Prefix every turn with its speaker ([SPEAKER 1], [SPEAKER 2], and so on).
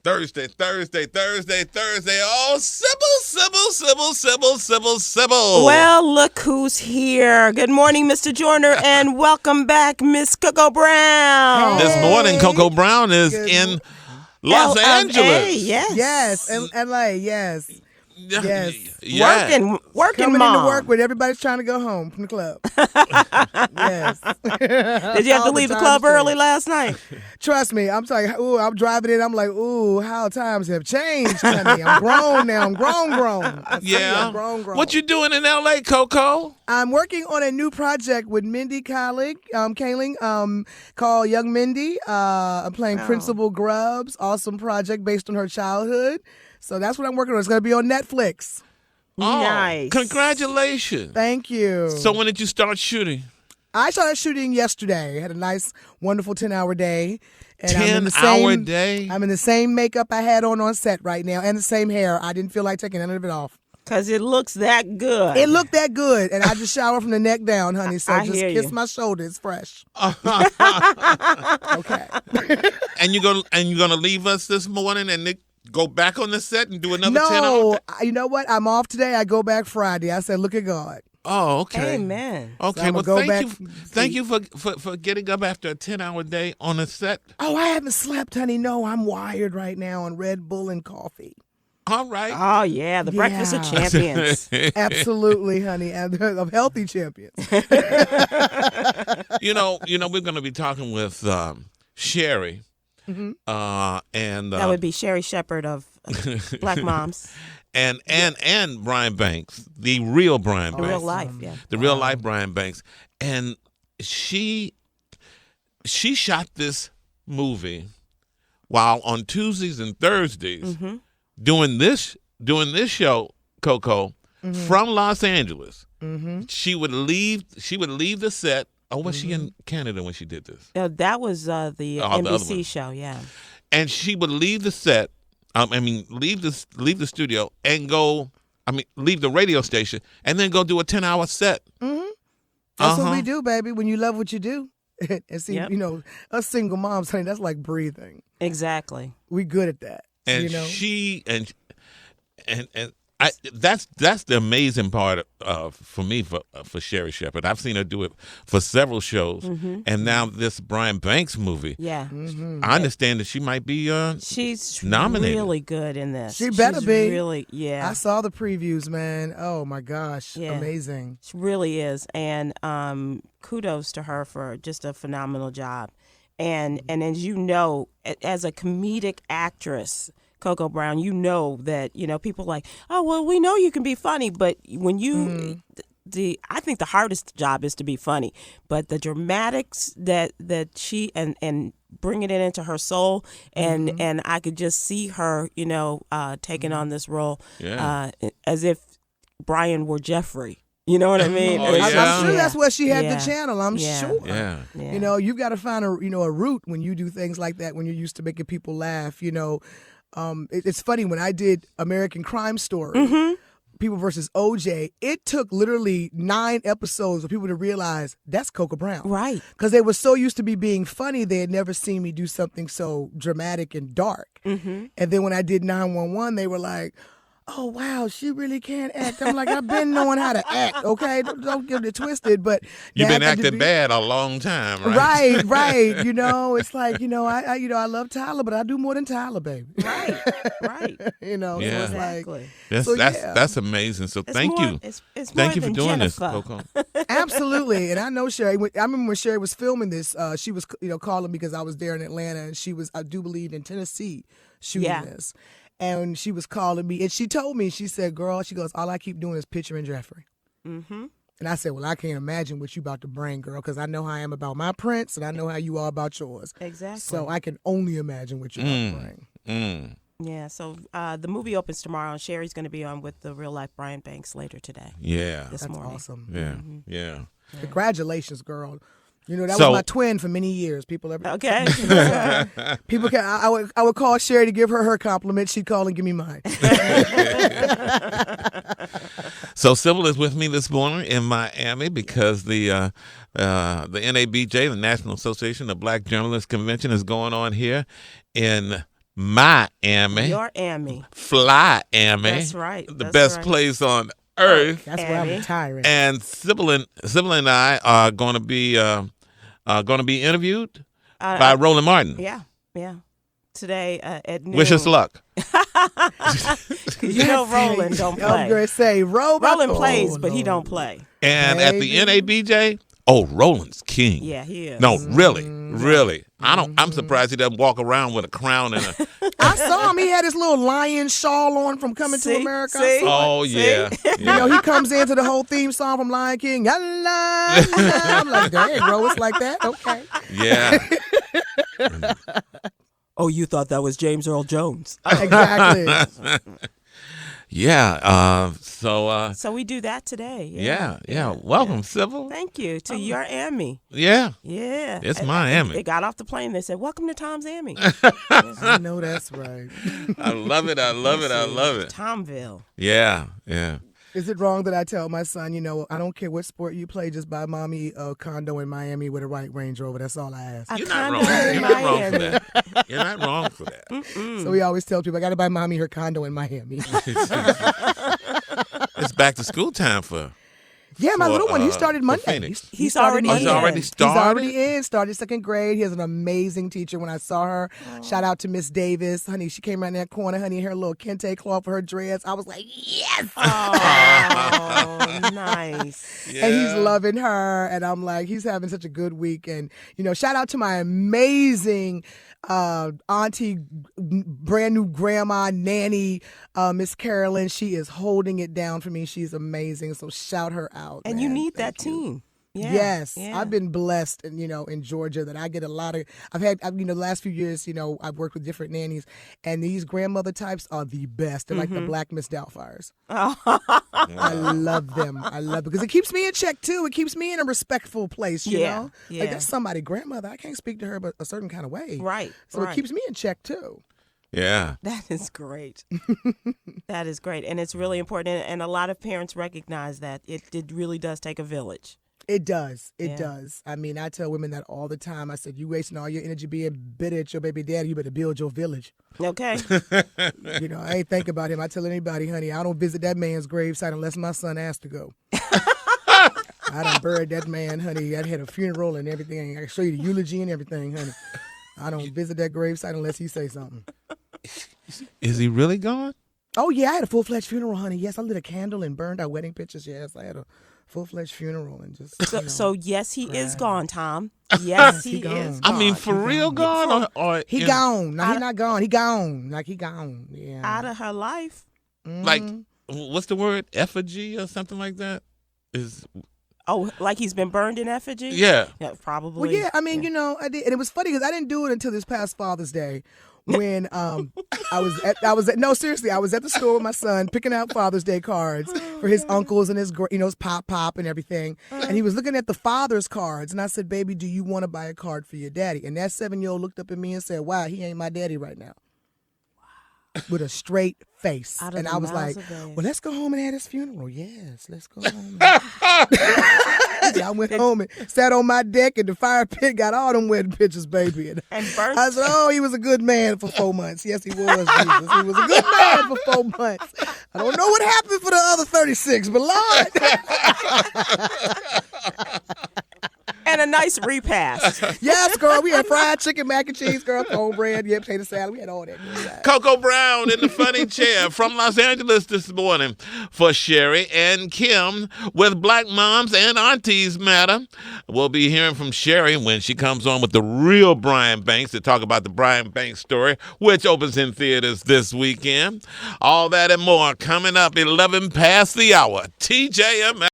[SPEAKER 1] Thursday. Oh, Sybil.
[SPEAKER 2] Well, look who's here. Good morning, Mr. Joyner, and welcome back, Miss Coco Brown.
[SPEAKER 1] This morning, Coco Brown is in Los Angeles.
[SPEAKER 3] Yes, LA, yes.
[SPEAKER 2] Working
[SPEAKER 3] Coming
[SPEAKER 2] mom.
[SPEAKER 3] into work when everybody's trying to go home from the club. Yes.
[SPEAKER 2] Did you have to leave the club early last night?
[SPEAKER 3] Trust me, I'm sorry. Ooh, I'm driving in. I'm like, ooh, how times have changed, honey. I'm grown now. I'm grown. I'm grown.
[SPEAKER 1] What you doing in L.A., Coco?
[SPEAKER 3] I'm working on a new project with Mindy Kaling, called Young Mindy. I'm playing Principal Grubbs. Awesome project based on her childhood. So that's what I'm working on. It's going to be on Netflix.
[SPEAKER 1] Oh,
[SPEAKER 2] nice.
[SPEAKER 1] Congratulations.
[SPEAKER 3] Thank you.
[SPEAKER 1] So when did you start shooting?
[SPEAKER 3] I started shooting yesterday. I had a nice, wonderful 10-hour day. And
[SPEAKER 1] 10-hour day?
[SPEAKER 3] I'm in the same makeup I had on set right now and the same hair. I didn't feel like taking any of it off.
[SPEAKER 2] Because it looks that good.
[SPEAKER 3] It looked that good. And I just shower from the neck down, honey. So
[SPEAKER 2] I
[SPEAKER 3] just
[SPEAKER 2] hear
[SPEAKER 3] kiss
[SPEAKER 2] you.
[SPEAKER 3] my shoulder. It's fresh. Okay.
[SPEAKER 1] And you're gonna leave us this morning and go back on the set and do another 10 hours?
[SPEAKER 3] No, you know what? I'm off today. I go back Friday. I said, look at God.
[SPEAKER 1] Oh, okay.
[SPEAKER 2] Amen.
[SPEAKER 1] Okay,
[SPEAKER 3] So
[SPEAKER 1] well,
[SPEAKER 3] go
[SPEAKER 1] thank you for getting up after a 10-hour day on a set.
[SPEAKER 3] Oh, I haven't slept, honey. No, I'm wired right now on Red Bull and coffee.
[SPEAKER 1] All right.
[SPEAKER 2] Oh, yeah, the Breakfast of Champions.
[SPEAKER 3] Absolutely, honey. And of healthy champions.
[SPEAKER 1] You know, we're going to be talking with Sherri.
[SPEAKER 3] Mm-hmm.
[SPEAKER 1] And
[SPEAKER 2] That would be Sherri Shepherd of Black Moms.
[SPEAKER 1] and Brian Banks, the real Brian Banks.
[SPEAKER 2] Real life, yeah.
[SPEAKER 1] The real life Brian Banks. And she shot this movie while on Tuesdays and Thursdays doing this show, Coco, from Los Angeles. She would leave the set. Oh, was she in Canada when she did this?
[SPEAKER 2] That was the
[SPEAKER 1] the other one.
[SPEAKER 2] NBC show, yeah.
[SPEAKER 1] And she would leave the set. Leave the studio and go. Leave the radio station and then go do a 10-hour set.
[SPEAKER 3] That's what we do, baby. When you love what you do, and see,
[SPEAKER 2] Yep.
[SPEAKER 3] us single moms, honey, that's like breathing.
[SPEAKER 2] Exactly.
[SPEAKER 3] We good at that.
[SPEAKER 1] And she and that's the amazing part for me for Sherri Shepherd. I've seen her do it for several shows, and now this Brian Banks movie.
[SPEAKER 2] Yeah.
[SPEAKER 1] I understand that she might be
[SPEAKER 2] She's
[SPEAKER 1] nominated.
[SPEAKER 2] really good in this.
[SPEAKER 3] She better
[SPEAKER 2] She's
[SPEAKER 3] be.
[SPEAKER 2] Really, yeah.
[SPEAKER 3] I saw the previews, man. Oh my gosh,
[SPEAKER 2] Yeah.
[SPEAKER 3] amazing.
[SPEAKER 2] She really is. And kudos to her for just a phenomenal job. And as you know, as a comedic actress, Coco Brown, you know that, people like, oh, well, we know you can be funny, but when you, I think the hardest job is to be funny, but the dramatics that she, and bringing it into her soul, and I could just see her, taking on this role as if Brian were Jeffrey. You know what I mean?
[SPEAKER 1] Oh, yeah.
[SPEAKER 3] I'm sure that's what she had
[SPEAKER 2] Yeah.
[SPEAKER 3] the channel. I'm sure.
[SPEAKER 1] Yeah.
[SPEAKER 2] Yeah.
[SPEAKER 3] You've got to find a route when you do things like that. When you're used to making people laugh, it's funny when I did American Crime Story, People versus OJ. It took literally 9 episodes for people to realize that's Coco Brown,
[SPEAKER 2] Right.
[SPEAKER 3] Because they were so used to me being funny, they had never seen me do something so dramatic and dark. And then when I did 911, they were like, oh, wow, she really can act. I'm like, I've been knowing how to act, okay? Don't get it twisted, but...
[SPEAKER 1] You've been acting bad a long time, right?
[SPEAKER 3] Right. It's like, I love Tyler, but I do more than Tyler, baby.
[SPEAKER 2] Right.
[SPEAKER 1] Yeah.
[SPEAKER 3] So it's
[SPEAKER 2] Exactly.
[SPEAKER 1] That's amazing. So thank you.
[SPEAKER 2] It's
[SPEAKER 1] Thank
[SPEAKER 2] more
[SPEAKER 1] you for
[SPEAKER 2] than
[SPEAKER 1] doing this,
[SPEAKER 2] Jennifer.
[SPEAKER 1] Coco.
[SPEAKER 3] Absolutely. And I know Sherri. I remember when Sherri was filming this, she was, calling me because I was there in Atlanta, and she was, I do believe, in Tennessee shooting this. And she was calling me, and she told me, she said, girl, she goes, all I keep doing is picturing Jeffrey. And I said, well, I can't imagine what you about to bring, girl, because I know how I am about my prince, and I know how you are about yours.
[SPEAKER 2] Exactly.
[SPEAKER 3] So I can only imagine what you're about to bring.
[SPEAKER 2] Yeah, so the movie opens tomorrow, and Sherri's going to be on with the real-life Brian Banks later today.
[SPEAKER 1] Yeah.
[SPEAKER 2] This
[SPEAKER 3] That's
[SPEAKER 2] morning.
[SPEAKER 3] awesome.
[SPEAKER 1] Yeah.
[SPEAKER 3] Congratulations, girl. That
[SPEAKER 1] So-
[SPEAKER 3] was my twin for many years. People ever
[SPEAKER 2] Okay.
[SPEAKER 3] people can. I would call Sherri to give her compliment. She'd call and give me mine.
[SPEAKER 1] So Sybil is with me this morning in Miami because the NABJ, the National Association of Black Journalists Convention, is going on here in Miami.
[SPEAKER 2] Your Amy.
[SPEAKER 1] Fly Amy.
[SPEAKER 2] That's right.
[SPEAKER 1] The
[SPEAKER 2] That's
[SPEAKER 1] best
[SPEAKER 2] right.
[SPEAKER 1] place on earth.
[SPEAKER 3] That's where I'm
[SPEAKER 2] Abby.
[SPEAKER 3] retiring.
[SPEAKER 1] And Sybil and I are going to be interviewed by Roland Martin.
[SPEAKER 2] Yeah. Today at noon.
[SPEAKER 1] Wish us luck.
[SPEAKER 2] You know Roland don't
[SPEAKER 3] I'm
[SPEAKER 2] play.
[SPEAKER 3] going to say,
[SPEAKER 2] Roland plays, but he
[SPEAKER 3] Lord.
[SPEAKER 2] don't play.
[SPEAKER 1] And at the NABJ, Roland's king.
[SPEAKER 2] Yeah, he is.
[SPEAKER 1] No, really. I'm surprised he doesn't walk around with a crown and a.
[SPEAKER 3] I saw him. He had his little lion shawl on from Coming to America. I saw it.
[SPEAKER 1] Yeah.
[SPEAKER 3] You know, he comes into the whole theme song from Lion King. La, la, la. I'm like, dang, bro, it's like that? Okay.
[SPEAKER 1] Yeah.
[SPEAKER 2] Oh, you thought that was James Earl Jones.
[SPEAKER 3] Exactly.
[SPEAKER 1] Yeah. So
[SPEAKER 2] we do that today.
[SPEAKER 1] Yeah. Welcome, Sybil.
[SPEAKER 2] Thank you to your Amy.
[SPEAKER 1] Yeah.
[SPEAKER 2] Yeah.
[SPEAKER 1] It's Miami.
[SPEAKER 2] They got off the plane. They said, "Welcome to Tom's Amy."
[SPEAKER 3] I know that's right.
[SPEAKER 1] I love it. I love it.
[SPEAKER 2] Tomville.
[SPEAKER 1] Yeah.
[SPEAKER 3] Is it wrong that I tell my son, you know, I don't care what sport you play, just buy mommy a condo in Miami with a white Range Rover. That's all I ask.
[SPEAKER 1] You're not wrong. You're not wrong for that. You're not wrong for that.
[SPEAKER 3] So we always tell people, I got to buy mommy her condo in Miami.
[SPEAKER 1] It's back to school time for.
[SPEAKER 3] Yeah, my little one, he started Monday.
[SPEAKER 1] Phoenix.
[SPEAKER 2] He's already in.
[SPEAKER 1] He's already
[SPEAKER 3] He's
[SPEAKER 1] started?
[SPEAKER 3] already in, started second grade. He has an amazing teacher. When I saw her, shout out to Miss Davis. Honey, she came around that corner, honey, in her little kente cloth for her dress. I was like, yes!
[SPEAKER 2] Oh, nice.
[SPEAKER 1] Yeah.
[SPEAKER 3] And he's loving her. And I'm like, he's having such a good week. And, you know, shout out to my amazing auntie, brand new grandma, nanny, Miss Carolyn. She is holding it down for me. She's amazing. So shout her out.
[SPEAKER 2] And
[SPEAKER 3] man.
[SPEAKER 2] you need
[SPEAKER 3] Thank
[SPEAKER 2] that
[SPEAKER 3] you.
[SPEAKER 2] team. Yeah.
[SPEAKER 3] Yes,
[SPEAKER 2] Yeah.
[SPEAKER 3] I've been blessed, and in Georgia, that I get a lot of. The last few years, I've worked with different nannies, and these grandmother types are the best. They're like the Black Miss Doubtfires. I love them. Because it keeps me in check too. It keeps me in a respectful place. You know, like that's somebody grandmother. I can't speak to her, but a certain kind of way.
[SPEAKER 2] Right.
[SPEAKER 3] So it keeps me in check too.
[SPEAKER 1] Yeah.
[SPEAKER 2] That is great. That is great. And it's really important. And a lot of parents recognize that it really does take a village.
[SPEAKER 3] It does. It
[SPEAKER 2] Yeah.
[SPEAKER 3] does. I mean, I tell women that all the time. I said, you wasting all your energy being bitter at your baby daddy. You better build your village.
[SPEAKER 2] Okay.
[SPEAKER 3] I ain't think about him. I tell anybody, honey, I don't visit that man's gravesite unless my son asks to go. I done buried that man, honey. I had a funeral and everything. I can show you the eulogy and everything, honey. I don't visit that gravesite unless he say something.
[SPEAKER 1] Is he really gone?
[SPEAKER 3] Oh, yeah, I had a full-fledged funeral, honey. Yes, I lit a candle and burned our wedding pictures. Yes, I had a full-fledged funeral and just,
[SPEAKER 2] So yes, he is gone, Tom. Yes, he
[SPEAKER 3] gone.
[SPEAKER 2] is
[SPEAKER 1] I
[SPEAKER 2] gone.
[SPEAKER 1] mean, for real gone? Or
[SPEAKER 3] He gone. No, he not gone. He gone. Like, he gone. Yeah.
[SPEAKER 2] Out of her life.
[SPEAKER 1] Like, what's the word? Effigy or something like that?
[SPEAKER 2] Oh, like he's been burned in effigy?
[SPEAKER 1] Yeah.
[SPEAKER 2] Probably.
[SPEAKER 3] Well, yeah, I mean, I did, and it was funny because I didn't do it until this past Father's Day, when I was at the store with my son picking out Father's Day cards for his uncles and his pop and everything, and he was looking at the father's cards, and I said, "Baby, do you want to buy a card for your daddy?" And that 7-year-old looked up at me and said, "Wow, he ain't my daddy right now." With a straight face. And I was like, well, let's go home and have his funeral. Yes, let's go home. I went home and sat on my deck in the fire pit, got all them wedding pictures, baby. And
[SPEAKER 2] burnt.
[SPEAKER 3] I said, oh, he was a good man for 4 months. Yes, he was, Jesus. He was a good man for 4 months. I don't know what happened for the other 36, but Lord.
[SPEAKER 2] And a nice repast.
[SPEAKER 3] Yes, girl. We had fried chicken, mac and cheese, girl, cornbread, potato salad. We had all that.
[SPEAKER 1] Coco Brown in the funny chair from Los Angeles this morning for Sherri and Kim with Black Moms and Aunties Matter. We'll be hearing from Sherri when she comes on with the real Brian Banks to talk about the Brian Banks story, which opens in theaters this weekend. All that and more coming up 11 past the hour. TJM.